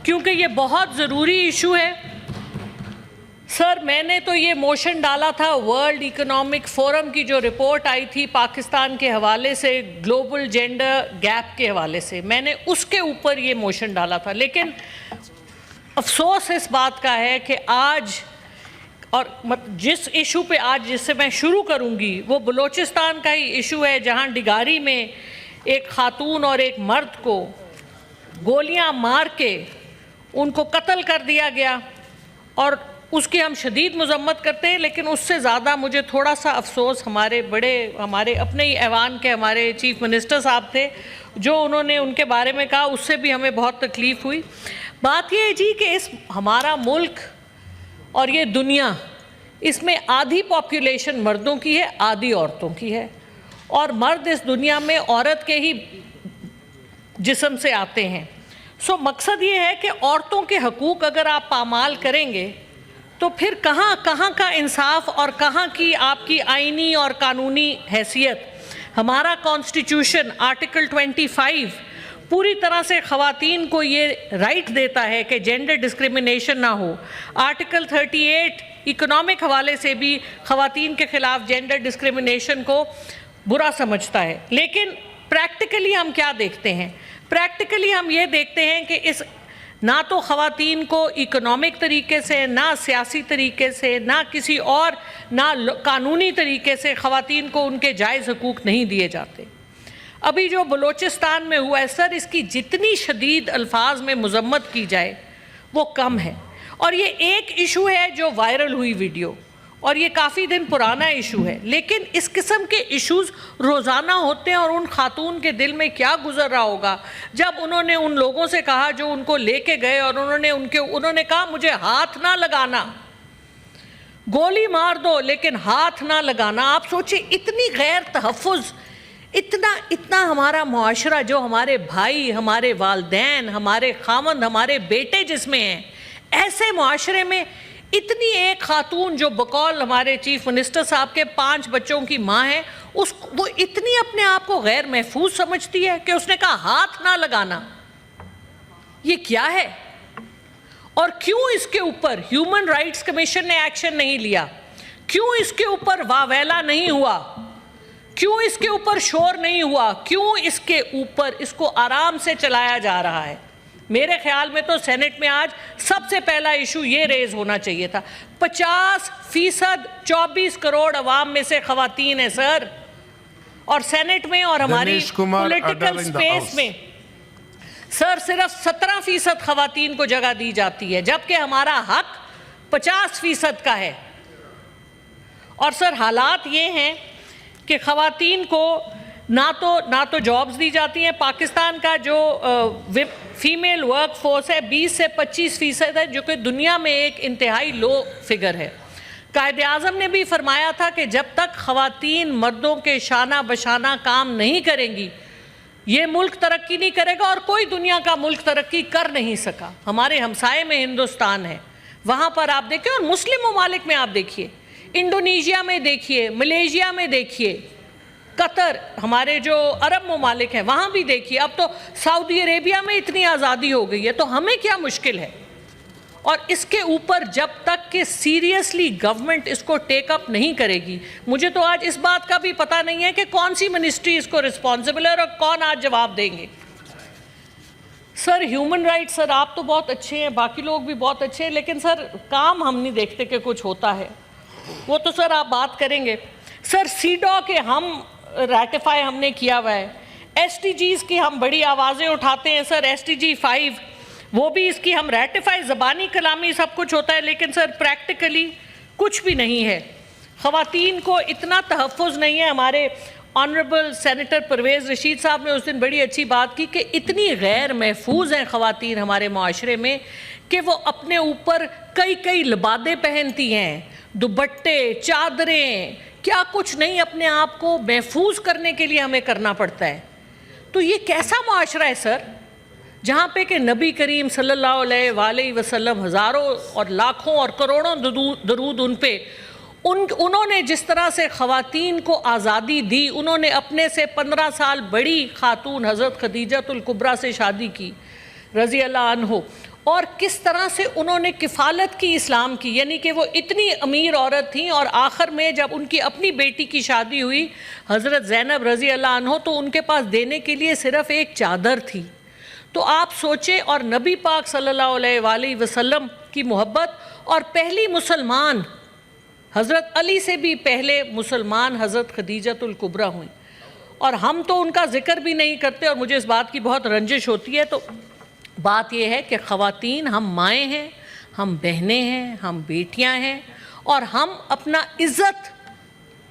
کیونکہ یہ بہت ضروری ایشو ہے۔ سر میں نے تو یہ موشن ڈالا تھا ورلڈ اکنامک فورم کی جو رپورٹ آئی تھی پاکستان کے حوالے سے، گلوبل جینڈر گیپ کے حوالے سے، میں نے اس کے اوپر یہ موشن ڈالا تھا۔ لیکن افسوس اس بات کا ہے کہ آج، اور جس ایشو پہ آج جس سے میں شروع کروں گی وہ بلوچستان کا ہی ایشو ہے، جہاں ڈگاری میں ایک خاتون اور ایک مرد کو گولیاں مار کے ان کو قتل کر دیا گیا، اور اس کی ہم شدید مذمت کرتے ہیں۔ لیکن اس سے زیادہ مجھے تھوڑا سا افسوس ہمارے اپنے ہی ایوان کے ہمارے چیف منسٹر صاحب تھے، جو انہوں نے ان کے بارے میں کہا، اس سے بھی ہمیں بہت تکلیف ہوئی۔ بات یہ ہے جی کہ ہمارا ملک اور یہ دنیا، اس میں آدھی پاپولیشن مردوں کی ہے، آدھی عورتوں کی ہے، اور مرد اس دنیا میں عورت کے ہی جسم سے آتے ہیں۔ مقصد یہ ہے کہ عورتوں کے حقوق اگر آپ پامال کریں گے تو پھر کہاں کا انصاف اور کہاں کی آپ کی آئینی اور قانونی حیثیت۔ ہمارا کانسٹیٹیوشن آرٹیکل 25 پوری طرح سے خواتین کو یہ رائٹ دیتا ہے کہ جینڈر ڈسکریمنیشن نہ ہو۔ آرٹیکل 38 اکنامک حوالے سے بھی خواتین کے خلاف جینڈر ڈسکریمنیشن کو برا سمجھتا ہے۔ لیکن پریکٹیکلی ہم کیا دیکھتے ہیں؟ پریکٹیکلی ہم یہ دیکھتے ہیں کہ نہ تو خواتین کو اکنامک طریقے سے، نہ سیاسی طریقے سے، نہ کسی اور، نہ قانونی طریقے سے خواتین کو ان کے جائز حقوق نہیں دیے جاتے۔ ابھی جو بلوچستان میں ہوا ہے سر، اس کی جتنی شدید الفاظ میں مذمت کی جائے وہ کم ہے۔ اور یہ ایک ایشو ہے جو وائرل ہوئی ویڈیو، اور یہ کافی دن پرانا ایشو ہے، لیکن اس قسم کے ایشوز روزانہ ہوتے ہیں، اور ان خاتون کے دل میں کیا گزر رہا ہوگا جب انہوں نے ان لوگوں سے کہا جو ان کو لے کے گئے، اور انہوں نے کہا مجھے ہاتھ نہ لگانا، گولی مار دو لیکن ہاتھ نہ لگانا۔ آپ سوچیں اتنی غیر تحفظ، اتنا ہمارا معاشرہ، جو ہمارے بھائی، ہمارے والدین، ہمارے خامند، ہمارے بیٹے جس میں ہیں، ایسے معاشرے میں اتنی ایک خاتون جو بقول ہمارے چیف منسٹر صاحب کے 5 بچوں کی ماں ہے، وہ اتنی اپنے آپ کو غیر محفوظ سمجھتی ہے کہ اس نے کہا ہاتھ نہ لگانا۔ یہ کیا ہے؟ اور کیوں اس کے اوپر ہیومن رائٹس کمیشن نے ایکشن نہیں لیا؟ کیوں اس کے اوپر واویلا نہیں ہوا؟ کیوں اس کے اوپر شور نہیں ہوا؟ کیوں اس کے اوپر اس کو آرام سے چلایا جا رہا ہے؟ میرے خیال میں تو سینٹ میں آج سب سے پہلا ایشو یہ ریز ہونا چاہیے تھا۔ 50% 24 کروڑ عوام میں سے خواتین ہیں سر، اور سینٹ میں اور ہماری پولیٹیکل سپیس میں سر صرف 17% خواتین کو جگہ دی جاتی ہے، جبکہ ہمارا حق 50% کا ہے۔ اور سر حالات یہ ہیں کہ خواتین کو نہ تو جابز دی جاتی ہیں۔ پاکستان کا جو فیمیل ورک فورس ہے 20 سے 25% ہے، جو کہ دنیا میں ایک انتہائی لو فگر ہے۔ قائد اعظم نے بھی فرمایا تھا کہ جب تک خواتین مردوں کے شانہ بشانہ کام نہیں کریں گی، یہ ملک ترقی نہیں کرے گا، اور کوئی دنیا کا ملک ترقی کر نہیں سکا۔ ہمارے ہمسائے میں ہندوستان ہے، وہاں پر آپ دیکھیں، اور مسلم ممالک میں آپ دیکھیے، انڈونیشیا میں دیکھیے، ملیشیا میں دیکھیے، قطر، ہمارے جو عرب ممالک ہیں وہاں بھی دیکھیے، اب تو سعودی عربیہ میں اتنی آزادی ہو گئی ہے، تو ہمیں کیا مشکل ہے؟ اور اس کے اوپر جب تک کہ سیریسلی گورنمنٹ اس کو ٹیک اپ نہیں کرے گی، مجھے تو آج اس بات کا بھی پتہ نہیں ہے کہ کون سی منسٹری اس کو رسپانسبل ہے اور کون آج جواب دیں گے۔ سر ہیومن رائٹ، سر آپ تو بہت اچھے ہیں، باقی لوگ بھی بہت اچھے ہیں، لیکن سر کام ہم نہیں دیکھتے کہ کچھ ہوتا ہے، وہ تو سر آپ بات کریں گے۔ سر سیڈو کے ریٹیفائی ہم نے کیا ہوا ہے، ایس ٹی جیز کی ہم بڑی آوازیں اٹھاتے ہیں سر، ایس ٹی جی 5 وہ بھی اس کی ہم ریٹیفائی، زبانی کلامی سب کچھ ہوتا ہے، لیکن سر پریکٹیکلی کچھ بھی نہیں ہے۔ خواتین کو اتنا تحفظ نہیں ہے۔ ہمارے آنریبل سینیٹر پرویز رشید صاحب نے اس دن بڑی اچھی بات کی کہ اتنی غیر محفوظ ہیں خواتین ہمارے معاشرے میں کہ وہ اپنے اوپر کئی لبادیں پہنتی ہیں، دوپٹے، چادریں، کیا کچھ نہیں، اپنے آپ کو محفوظ کرنے کے لیے ہمیں کرنا پڑتا ہے۔ تو یہ کیسا معاشرہ ہے سر، جہاں پہ کہ نبی کریم صلی اللہ علیہ وآلہ وسلم ہزاروں اور لاکھوں اور کروڑوں درود ان پہ، انہوں نے جس طرح سے خواتین کو آزادی دی، انہوں نے اپنے سے 15 سال بڑی خاتون حضرت خدیجہ الکبریٰ سے شادی کی رضی اللہ عنہ، اور کس طرح سے انہوں نے کفالت کی اسلام کی، یعنی کہ وہ اتنی امیر عورت تھیں اور آخر میں جب ان کی اپنی بیٹی کی شادی ہوئی حضرت زینب رضی اللہ عنہ تو ان کے پاس دینے کے لیے صرف ایک چادر تھی. تو آپ سوچیں، اور نبی پاک صلی اللہ علیہ وآلہ وسلم کی محبت، اور پہلی مسلمان حضرت علی سے بھی پہلے مسلمان حضرت خدیجۃ الکبریٰ ہوئیں، اور ہم تو ان کا ذکر بھی نہیں کرتے، اور مجھے اس بات کی بہت رنجش ہوتی ہے. تو بات یہ ہے کہ خواتین، ہم مائیں ہیں، ہم بہنیں ہیں، ہم بیٹیاں ہیں، اور ہم اپنا عزت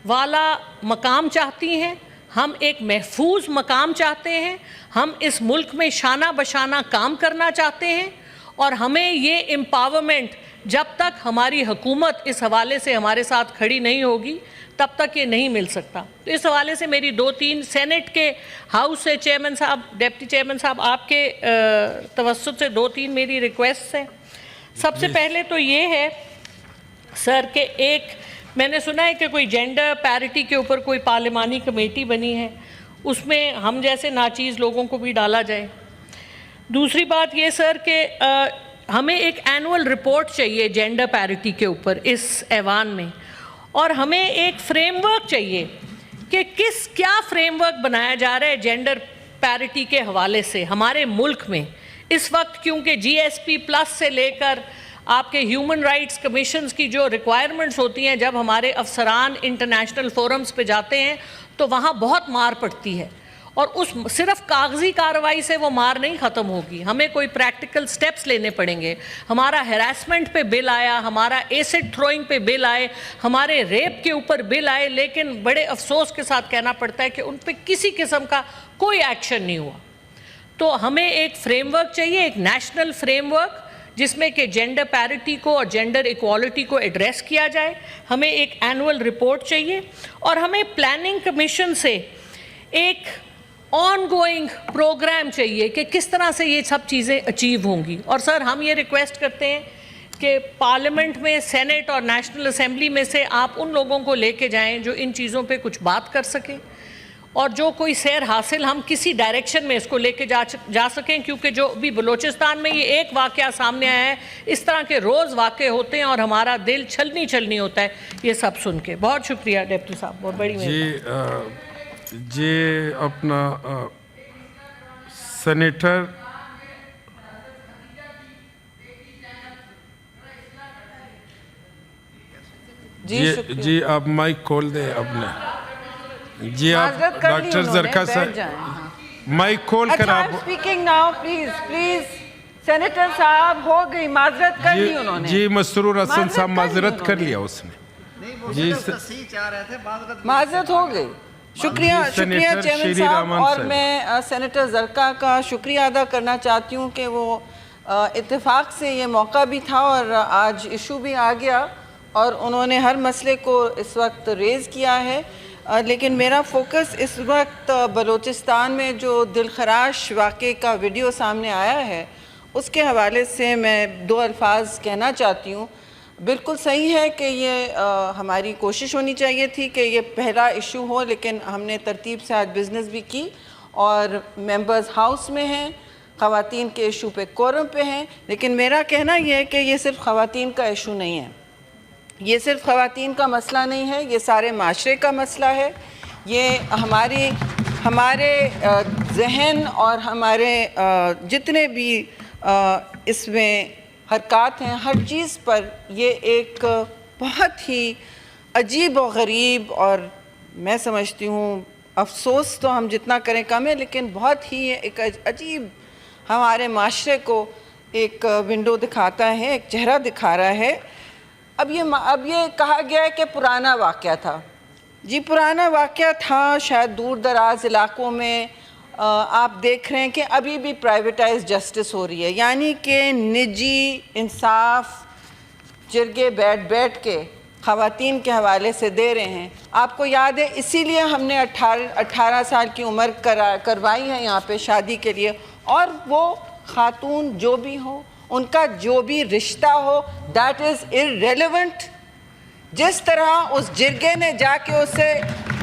والا مقام چاہتی ہیں، ہم ایک محفوظ مقام چاہتے ہیں، ہم اس ملک میں شانہ بشانہ کام کرنا چاہتے ہیں، اور ہمیں یہ امپاورمنٹ جب تک ہماری حکومت اس حوالے سے ہمارے ساتھ کھڑی نہیں ہوگی تب تک یہ نہیں مل سکتا. تو اس حوالے سے میری 2-3 سینٹ کے ہاؤس سے چیئرمین صاحب، ڈپٹی چیئرمین صاحب، آپ کے توسط سے 2-3 میری ریکویسٹس ہیں. سب سے پہلے تو یہ ہے سر کہ ایک میں نے سنا ہے کہ کوئی جینڈر پیرٹی کے اوپر کوئی پارلیمانی کمیٹی بنی ہے، اس میں ہم جیسے ناچیز لوگوں کو بھی ڈالا جائے. دوسری بات یہ سر کہ ہمیں ایک اینول رپورٹ چاہیے جینڈر پیرٹی کے اوپر اس ایوان میں، اور ہمیں ایک فریم ورک چاہیے کہ کیا فریم ورک بنایا جا رہا ہے جینڈر پیرٹی کے حوالے سے ہمارے ملک میں اس وقت. کیونکہ GSP+ سے لے کر آپ کے ہیومن رائٹس کمیشنز کی جو ریکوائرمنٹس ہوتی ہیں، جب ہمارے افسران انٹرنیشنل فورمز پہ جاتے ہیں تو وہاں بہت مار پڑتی ہے، اور اس صرف کاغذی کارروائی سے وہ مار نہیں ختم ہوگی، ہمیں کوئی پریکٹیکل سٹیپس لینے پڑیں گے. ہمارا ہیراسمنٹ پہ بل آیا، ہمارا ایسڈ تھروئنگ پہ بل آئے، ہمارے ریپ کے اوپر بل آئے، لیکن بڑے افسوس کے ساتھ کہنا پڑتا ہے کہ ان پہ کسی قسم کا کوئی ایکشن نہیں ہوا. تو ہمیں ایک فریم ورک چاہیے، ایک نیشنل فریم ورک جس میں کہ جینڈر پیرٹی کو اور جینڈر ایکوالٹی کو ایڈریس کیا جائے. ہمیں ایک اینول رپورٹ چاہیے، اور ہمیں پلاننگ کمیشن سے ایک آن گوئنگ پروگرام چاہیے کہ کس طرح سے یہ سب چیزیں اچیو ہوں گی. اور سر ہم یہ ریکویسٹ کرتے ہیں کہ پارلیمنٹ میں، سینٹ اور نیشنل اسمبلی میں سے آپ ان لوگوں کو لے کے جائیں جو ان چیزوں پہ کچھ بات کر سکیں، اور جو کوئی سیر حاصل ہم کسی ڈائریکشن میں اس کو لے کے جا سکیں. کیونکہ جو بھی بلوچستان میں یہ ایک واقعہ سامنے آیا ہے، اس طرح کے روز واقع ہوتے ہیں اور ہمارا دل چھلنی ہوتا ہے یہ سب سن کے. بہت شکریہ ڈپٹی صاحب، بہت بڑی مہربانی. جی اپنا سینیٹر جی آپ مائک کھول دیں اپنے. جی آپ ڈاکٹر زرکا صاحب مائک کھول کر آپ اسپیکنگ ناؤ. پلیز سینیٹر صاحب، ہو گئی، معذرت کر لی انہوں نے. جی مسرور حسن صاحب معذرت کر لیا اس نے. جی معذرت ہو گئی. شکریہ چیئرمین صاحب. اور میں سینیٹر زرکا کا شکریہ ادا کرنا چاہتی ہوں کہ وہ اتفاق سے یہ موقع بھی تھا اور آج ایشو بھی آ گیا، اور انہوں نے ہر مسئلے کو اس وقت ریز کیا ہے. لیکن میرا فوکس اس وقت بلوچستان میں جو دلخراش واقعے کا ویڈیو سامنے آیا ہے اس کے حوالے سے میں 2 الفاظ کہنا چاہتی ہوں. بالکل صحیح ہے کہ یہ ہماری کوشش ہونی چاہیے تھی کہ یہ پہلا ایشو ہو، لیکن ہم نے ترتیب سے آج بزنس بھی کی اور ممبرز ہاؤس میں ہیں، خواتین کے ایشو پہ کورم پہ ہیں. لیکن میرا کہنا یہ ہے کہ یہ صرف خواتین کا ایشو نہیں ہے، یہ صرف خواتین کا مسئلہ نہیں ہے، یہ سارے معاشرے کا مسئلہ ہے. یہ ہمارے ذہن اور ہمارے جتنے بھی اس میں حرکات ہیں، ہر چیز پر یہ ایک بہت ہی عجیب و غریب، اور میں سمجھتی ہوں افسوس تو ہم جتنا کریں کم ہے، لیکن بہت ہی ایک عجیب ہمارے معاشرے کو ایک ونڈو دکھاتا ہے، ایک چہرہ دکھا رہا ہے. اب یہ کہا گیا ہے کہ پرانا واقعہ تھا. جی پرانا واقعہ تھا، شاید دور دراز علاقوں میں آپ دیکھ رہے ہیں کہ ابھی بھی پرائیویٹائز جسٹس ہو رہی ہے، یعنی کہ نجی انصاف جرگے بیٹھ کے خواتین کے حوالے سے دے رہے ہیں. آپ کو یاد ہے اسی لیے ہم نے 18 سال کی عمر کروائی ہے یہاں پہ شادی کے لیے، اور وہ خاتون جو بھی ہو، ان کا جو بھی رشتہ ہو، دیٹ از irrelevant. جس طرح اس جرگے نے جا کے اسے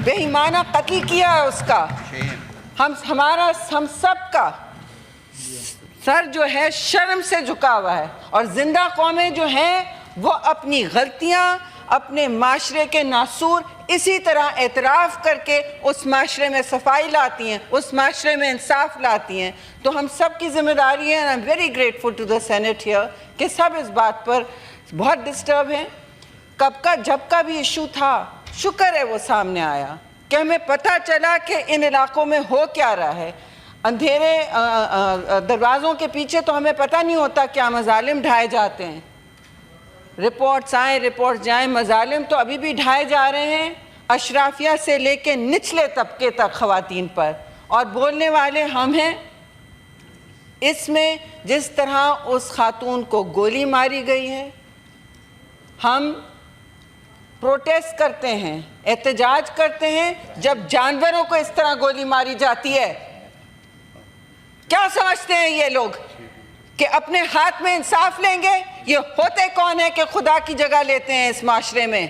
بے ایمانہ قتل کیا ہے، اس کا ہم سب کا سر جو ہے شرم سے جھکا ہوا ہے، اور زندہ قومیں جو ہیں وہ اپنی غلطیاں، اپنے معاشرے کے ناسور اسی طرح اعتراف کر کے اس معاشرے میں صفائی لاتی ہیں، اس معاشرے میں انصاف لاتی ہیں. تو ہم سب کی ذمہ داری ہے. I am very grateful to the senate here کہ سب اس بات پر بہت ڈسٹرب ہیں. جب کا بھی ایشو تھا، شکر ہے وہ سامنے آیا کہ ہمیں پتہ چلا کہ ان علاقوں میں ہو کیا رہا ہے. اندھیرے دروازوں کے پیچھے تو ہمیں پتہ نہیں ہوتا کیا مظالم ڈھائے جاتے ہیں. رپورٹس آئیں رپورٹس جائیں، مظالم تو ابھی بھی ڈھائے جا رہے ہیں، اشرافیہ سے لے کے نچلے طبقے تک خواتین پر، اور بولنے والے ہم ہیں. اس میں جس طرح اس خاتون کو گولی ماری گئی ہے، ہم پروٹیسٹ کرتے ہیں، احتجاج کرتے ہیں جب جانوروں کو اس طرح گولی ماری جاتی ہے. کیا سمجھتے ہیں یہ لوگ کہ اپنے ہاتھ میں انصاف لیں گے؟ یہ ہوتے کون ہیں کہ خدا کی جگہ لیتے ہیں اس معاشرے میں؟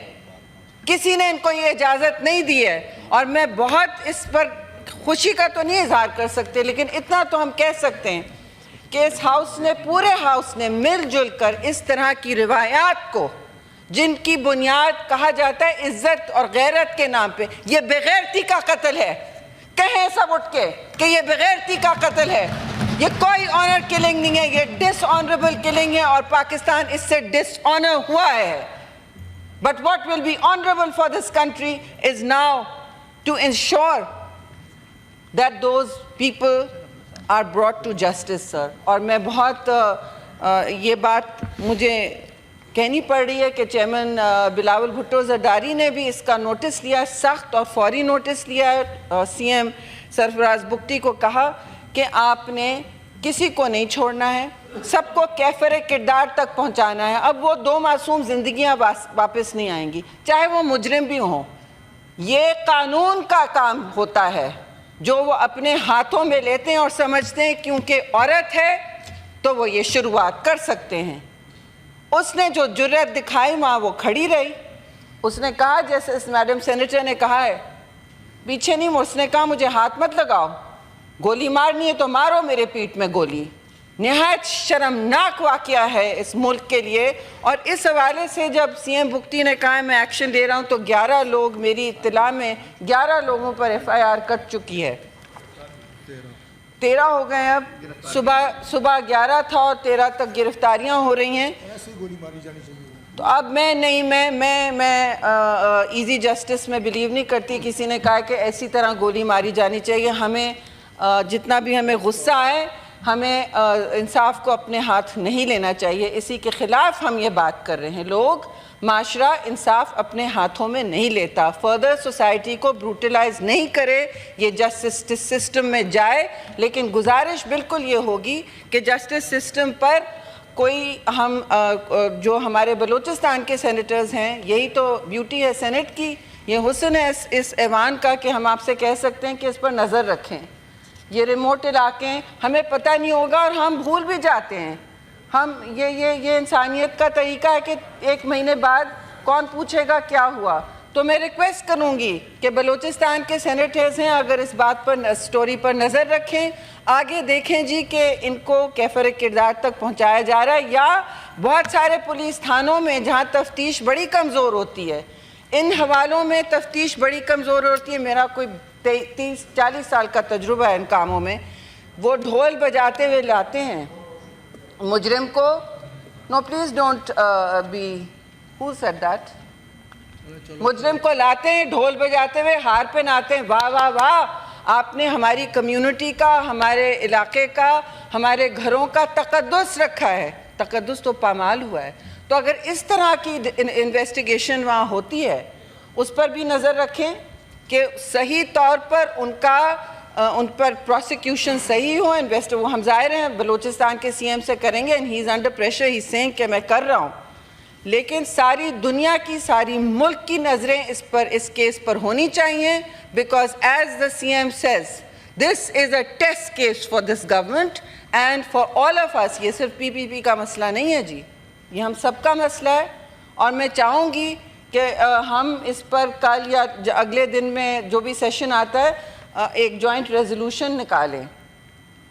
کسی نے ان کو یہ اجازت نہیں دی ہے. اور میں بہت اس پر خوشی کا تو نہیں اظہار کر سکتے، لیکن اتنا تو ہم کہہ سکتے ہیں کہ اس ہاؤس نے، پورے ہاؤس نے مل جل کر اس طرح کی روایات کو، جن کی بنیاد کہا جاتا ہے عزت اور غیرت کے نام پہ، یہ بغیرتی کا قتل ہے. کہیں سب اٹھ کے کہ یہ بغیرتی کا قتل ہے. یہ کوئی آنر کلنگ نہیں ہے، یہ ڈس آنریبل کلنگ ہے، اور پاکستان اس سے ڈس آنر ہوا ہے. But what will be honorable for this country is now to ensure that those people are brought to justice, sir. اور میں بہت یہ بات مجھے کہنی پڑ رہی ہے کہ چیئرمین بلاول بھٹو زرداری نے بھی اس کا نوٹس لیا، سخت اور فوری نوٹس لیا ہے. سی ایم سرفراز بگٹی کو کہا کہ آپ نے کسی کو نہیں چھوڑنا ہے، سب کو کیفر کردار تک پہنچانا ہے. اب وہ 2 معصوم زندگیاں واپس نہیں آئیں گی، چاہے وہ مجرم بھی ہوں. یہ قانون کا کام ہوتا ہے جو وہ اپنے ہاتھوں میں لیتے ہیں اور سمجھتے ہیں کیونکہ عورت ہے تو وہ یہ شروعات کر سکتے ہیں. اس نے جو جرأت دکھائی وہاں وہ کھڑی رہی. اس نے کہا، جیسے اس میڈم سینیٹر نے کہا ہے، پیچھے نہیں، اس نے کہا مجھے ہاتھ مت لگاؤ، گولی مارنی ہے تو مارو میرے پیٹھ میں گولی. نہایت شرمناک واقعہ ہے اس ملک کے لیے. اور اس حوالے سے جب سی ایم بگٹی نے کہا میں ایکشن لے رہا ہوں تو 11 لوگ، میری اطلاع میں 11 لوگوں پر ایف آئی آر کٹ چکی ہے. 13 ہو گئے. اب صبح 11 تھا اور 13 تک گرفتاریاں ہو رہی ہیں. تو اب میں ایزی جسٹس میں بلیو نہیں کرتی. کسی نے کہا کہ ایسی طرح گولی ماری جانی چاہیے. ہمیں جتنا بھی ہمیں غصہ آئے، ہمیں انصاف کو اپنے ہاتھ نہیں لینا چاہیے. اسی کے خلاف ہم یہ بات کر رہے ہیں. لوگ، معاشرہ انصاف اپنے ہاتھوں میں نہیں لیتا. فردر سوسائٹی کو بروٹلائز نہیں کرے، یہ جسٹس سسٹم میں جائے. لیکن گزارش بالکل یہ ہوگی کہ جسٹس سسٹم پر کوئی، ہم جو ہمارے بلوچستان کے سینیٹرز ہیں، یہی تو بیوٹی ہے سینٹ کی، یہ حسن ہے اس ایوان کا کہ ہم آپ سے کہہ سکتے ہیں کہ اس پر نظر رکھیں. یہ ریموٹ علاقے ہمیں پتہ نہیں ہوگا اور ہم بھول بھی جاتے ہیں. ہم یہ انسانیت کا طریقہ ہے کہ 1 مہینے بعد کون پوچھے گا کیا ہوا. تو میں ریکویسٹ کروں گی کہ بلوچستان کے سینیٹرز ہیں، اگر اس بات پر، سٹوری پر نظر رکھیں، آگے دیکھیں جی کہ ان کو کیفر کردار تک پہنچایا جا رہا ہے. یا بہت سارے پولیس تھانوں میں جہاں تفتیش بڑی کمزور ہوتی ہے، ان حوالوں میں تفتیش بڑی کمزور ہوتی ہے. میرا کوئی 30-40 سال کا تجربہ ہے ان کاموں میں. وہ ڈھول بجاتے ہوئے لاتے ہیں مجرم کو. No please don't be, who said that? مجرم کو لاتے ہیں ڈھول بجاتے ہوئے، ہار پہناتے ہیں. واہ واہ واہ، آپ نے ہماری کمیونٹی کا، ہمارے علاقے کا، ہمارے گھروں کا تقدس رکھا ہے. تقدس تو پامال ہوا ہے. تو اگر اس طرح کی انویسٹیگیشن وہاں ہوتی ہے، اس پر بھی نظر رکھیں کہ صحیح طور پر ان پر پروسیکیوشن صحیح ہو. وہ ہم ظاہر ہیں بلوچستان کے سی ایم سے کریں گے، and he is under pressure, he is seeing کہ میں کر رہا ہوں. لیکن ساری دنیا کی، ساری ملک کی نظریں اس کیس پر ہونی چاہیے. Because as the C M says, this is a test case for this government and for all of us. یہ صرف پی پی پی کا مسئلہ نہیں ہے جی، یہ ہم سب کا مسئلہ ہے. اور میں چاہوں گی کہ ہم اس پر کل یا اگلے دن میں جو بھی سیشن آتا ہے ایک جوائنٹ ریزولوشن نکالیں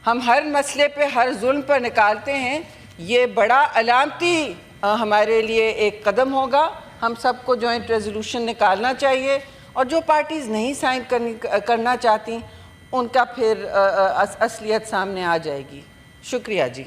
ہم ہر مسئلے پہ ہر ظلم پر نکالتے ہیں، یہ بڑا علامتی ہمارے لیے ایک قدم ہوگا. ہم سب کو جوائنٹ ریزولوشن نکالنا چاہیے، اور جو پارٹیز نہیں سائن کرنا چاہتی ان کا پھر اصلیت سامنے آ جائے گی. شکریہ جی.